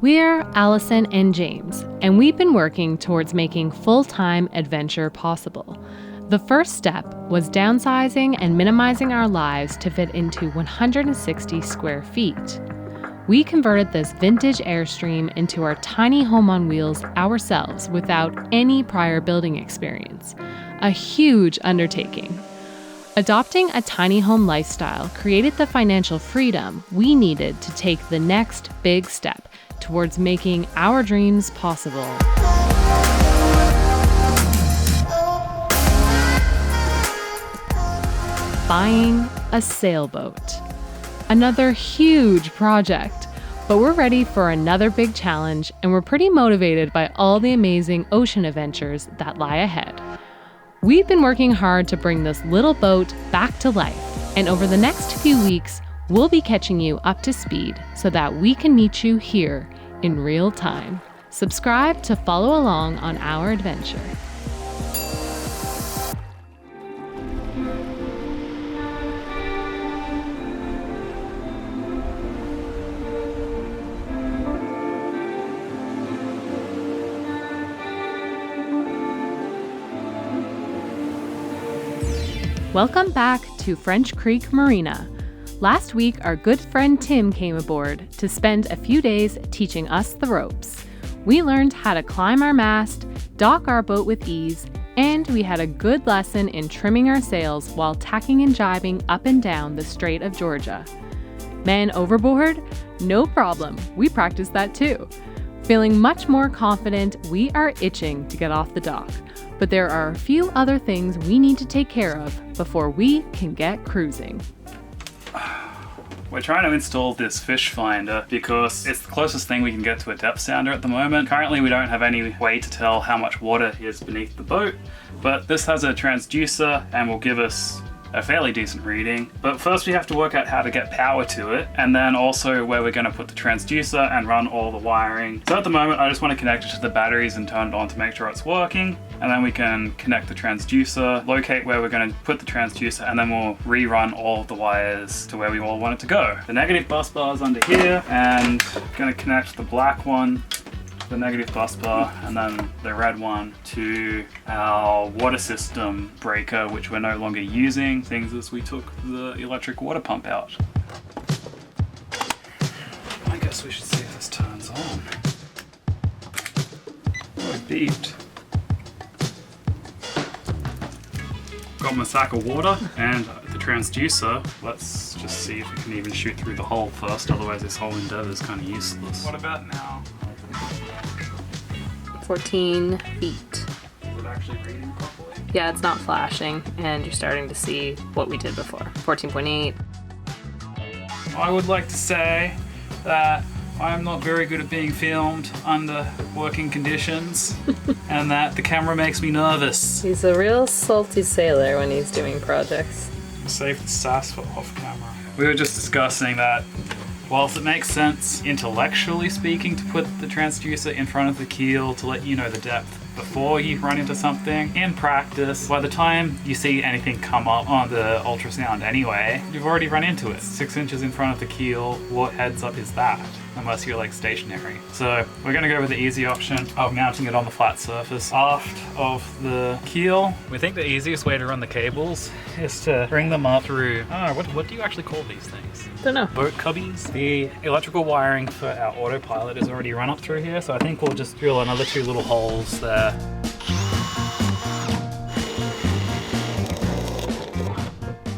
We're Allison and James, and we've been working towards making full-time adventure possible. The first step was downsizing and minimizing our lives to fit into 160 square feet. We converted this vintage Airstream into our tiny home on wheels ourselves without any prior building experience. A huge undertaking. Adopting a tiny home lifestyle created the financial freedom we needed to take the next big step towards making our dreams possible. Buying a sailboat. Another huge project, but we're ready for another big challenge, and we're pretty motivated by all the amazing ocean adventures that lie ahead. We've been working hard to bring this little boat back to life, and over the next few weeks, we'll be catching you up to speed so that we can meet you here in real time. Subscribe to follow along on our adventure. Welcome back to French Creek Marina. Last week, our good friend Tim came aboard to spend a few days teaching us the ropes. We learned how to climb our mast, dock our boat with ease, and we had a good lesson in trimming our sails while tacking and jibing up and down the Strait of Georgia. Men overboard? No problem, we practiced that too. Feeling much more confident, we are itching to get off the dock. But there are a few other things we need to take care of before we can get cruising. We're trying to install this fish finder because it's the closest thing we can get to a depth sounder at the moment. Currently, we don't have any way to tell how much water is beneath the boat, but this has a transducer and will give us a fairly decent reading. But first we have to work out how to get power to it, and then also where we're going to put the transducer and run all the wiring. So at the moment I just want to connect it to the batteries and turn it on to make sure it's working, and then we can connect the transducer, locate where we're going to put the transducer, and then we'll rerun all of the wires to where we all want it to go. The negative bus bar is under here, and I'm going to connect the black one, the negative bus bar, and then the red one to our water system breaker, which we're no longer using, things as we took the electric water pump out. I guess we should see if this turns on. Oh, it beeped. Got my sack of water and the transducer. Let's just see if we can even shoot through the hole first, otherwise this whole endeavor is kind of useless. What about now? 14 feet. Is it actually reading properly? Yeah, it's not flashing, and you're starting to see what we did before. 14.8. I would like to say that I am not very good at being filmed under working conditions, and that the camera makes me nervous. He's a real salty sailor when he's doing projects. Save the sass for off camera. We were just discussing that whilst it makes sense, intellectually speaking, to put the transducer in front of the keel to let you know the depth before you run into something, in practice, by the time you see anything come up on the ultrasound anyway, you've already run into it. 6 inches in front of the keel, what heads up is that? Unless you're like stationary. So we're gonna go with the easy option of mounting it on the flat surface aft of the keel. We think the easiest way to run the cables is to bring them up through, what do you actually call these things? Don't know. Boat cubbies. The electrical wiring for our autopilot is already run up through here, so I think we'll just drill another 2 little holes there.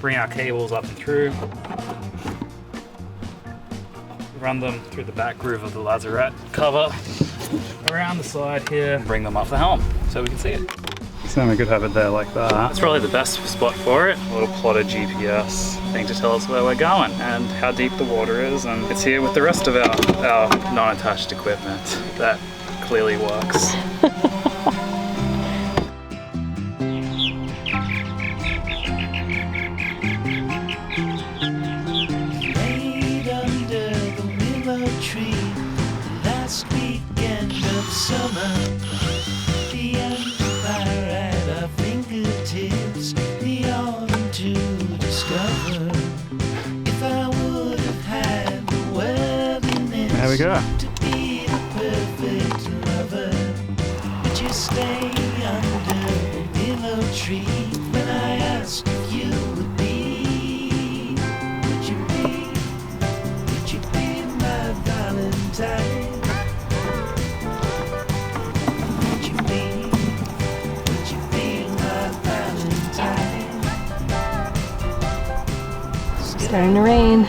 Bring our cables up and through. Run them through the back groove of the lazarette cover, around the side here, bring them up the helm so we can see it. So we could have it there like that. That's probably the best spot for it. A little plotted GPS thing to tell us where we're going and how deep the water is, and it's here with the rest of our non-attached equipment that clearly works. There we go. perfect lover. Would you stay under the willow tree when I asked if you would be? Would you be my Valentine? Would you be my Valentine? Starting to rain.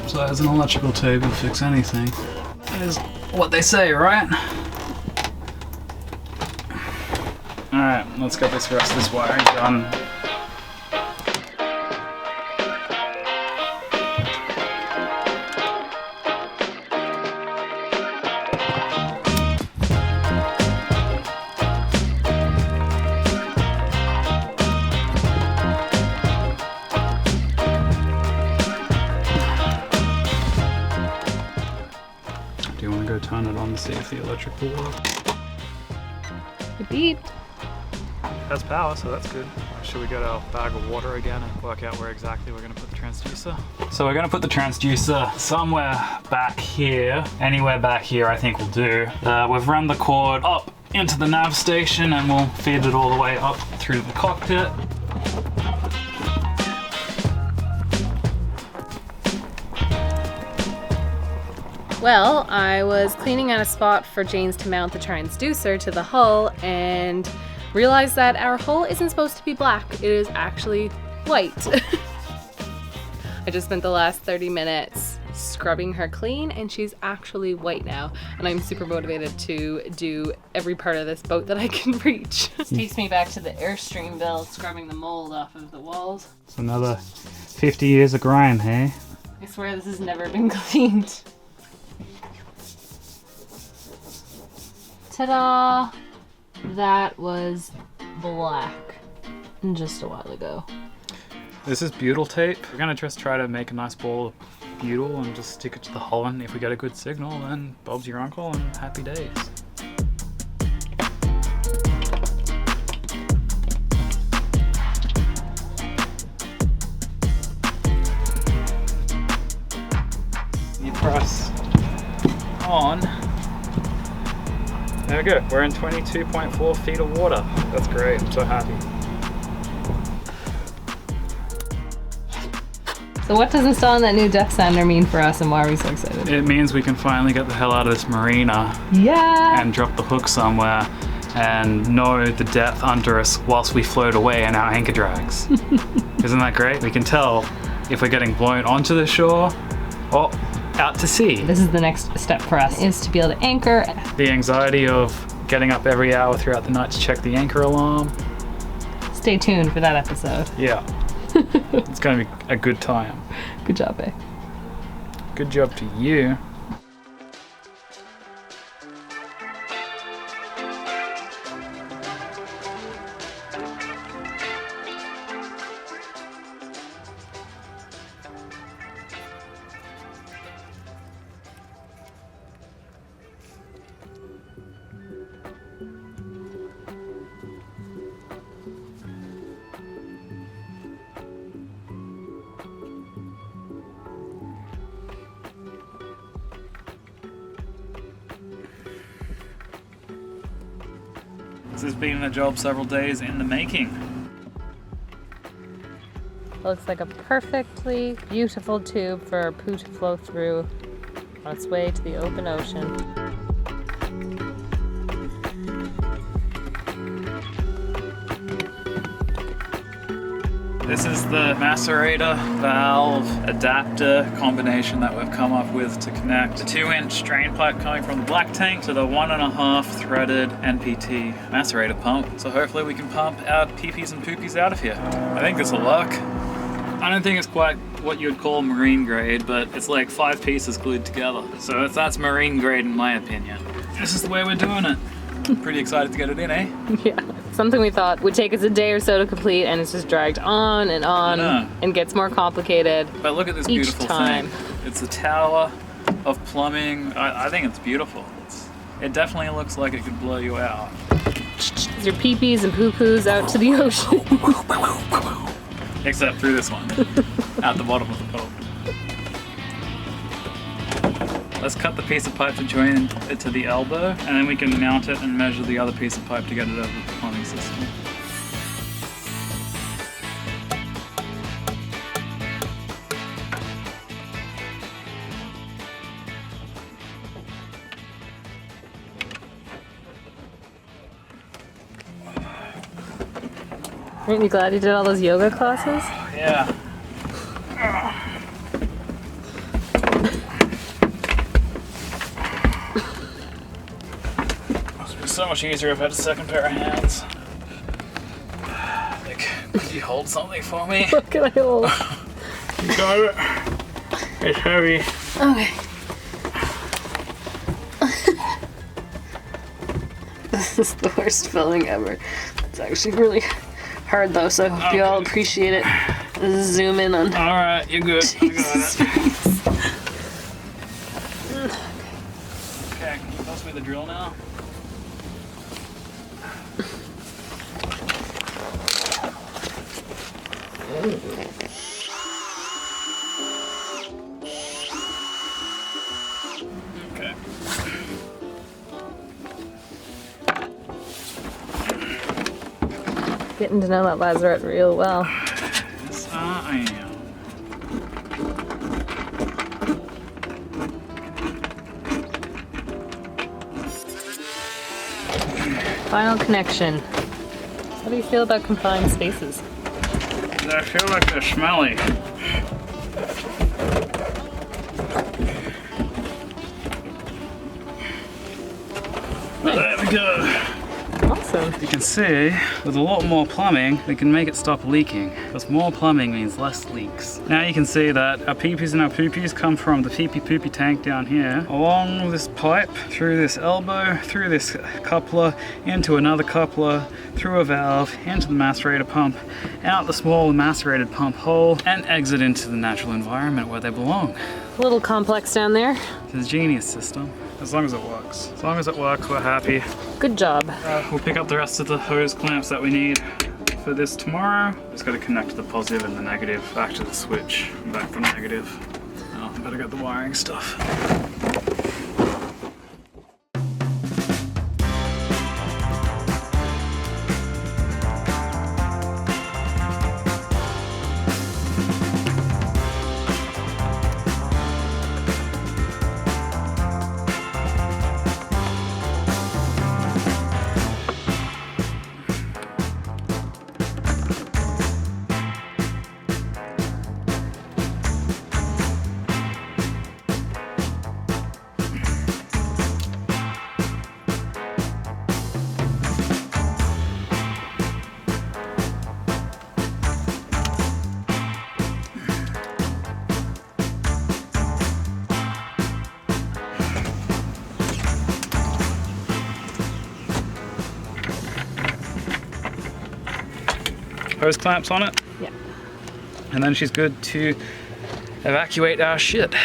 So as an electrical tape will fix anything. That is what they say, right? Alright, let's get this rest of this wiring done. Do you want to go turn it on to see if the electric will work? It beeped. Has power, so that's good. Should we get our bag of water again and work out where exactly we're going to put the transducer? So we're going to put the transducer somewhere back here. Anywhere back here I think will do. We've run the cord up into the nav station and we'll feed it all the way up through the cockpit. Well, I was cleaning out a spot for James to mount the transducer to the hull and realized that our hull isn't supposed to be black. It is actually white. I just spent the last 30 minutes scrubbing her clean and she's actually white now. And I'm super motivated to do every part of this boat that I can reach. This takes me back to the Airstream build, scrubbing the mold off of the walls. It's another 50 years of grind, hey? I swear this has never been cleaned. Ta-da! That was black just a while ago. This is butyl tape. We're gonna just try to make a nice ball of butyl and just stick it to the hull, and if we get a good signal, then Bob's your uncle and happy days. You press on. There we go, we're in 22.4 feet of water. That's great, I'm so happy. So what does installing that new depth sounder mean for us and why are we so excited? It means we can finally get the hell out of this marina. Yeah! And drop the hook somewhere and know the depth under us whilst we float away in our anchor drags. Isn't that great? We can tell if we're getting blown onto the shore or out to sea. This is the next step for us, is to be able to anchor. The anxiety of getting up every hour throughout the night to check the anchor alarm. Stay tuned for that episode. Yeah. It's going to be a good time. Good job, babe. Good job to you. This has been a job several days in the making. Looks like a perfectly beautiful tube for our poo to flow through on its way to the open ocean. This is the macerator valve adapter combination that we've come up with to connect the 2-inch drain pipe coming from the black tank to the 1.5 threaded NPT macerator pump. So hopefully we can pump our peepees and poopies out of here. I think this will work. I don't think it's quite what you would call marine grade, but it's like 5 pieces glued together. So that's marine grade in my opinion. This is the way we're doing it. Pretty excited to get it in, eh? Yeah. Something we thought would take us a day or so to complete, and it's just dragged on and gets more complicated. But look at this each beautiful time. thing. It's a tower of plumbing. I think it's beautiful. It definitely looks like it could blow you out. Your pee-pees and poo-poos out to the ocean. Except through this one, at the bottom of the boat. Let's cut the piece of pipe to join it to the elbow, and then we can mount it and measure the other piece of pipe to get it over the plumbing system. Aren't you glad you did all those yoga classes? Yeah. Must be so much easier if I had a second pair of hands. Like, could you hold something for me? What can I hold? You got it. It's heavy. Okay. This is the worst filming ever. It's actually really hard though, so I hope you all appreciate it. Let's zoom in on. Alright, you're good. Jesus I got it. Christ. Okay, can you pass me the drill now? Okay. Getting to know that lazarette real well. Yes, I am. Final connection. How do you feel about confined spaces? I feel like they're smelly. There we go. Awesome. You can see, with a lot more plumbing, we can make it stop leaking. Because more plumbing means less leaks. Now you can see that our peepees and our poopies come from the peepee poopy tank down here, along this pipe, through this elbow, through this coupler, into another coupler, through a valve, into the macerator pump, out the small macerated pump hole, and exit into the natural environment where they belong. A little complex down there. It's a genius system. As long as it works. As long as it works, we're happy. Good job. We'll pick up the rest of the hose clamps that we need for this tomorrow. Just gotta connect the positive and the negative back to the switch, back from negative. Oh, better get the wiring stuff. Hose clamps on it. Yeah. And then she's good to evacuate our shit.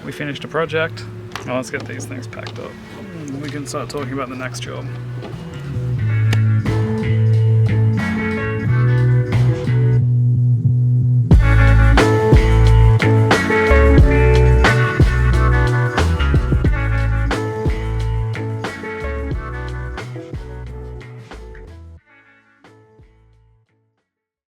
We finished a project. Well, let's get these things packed up. We can start talking about the next job.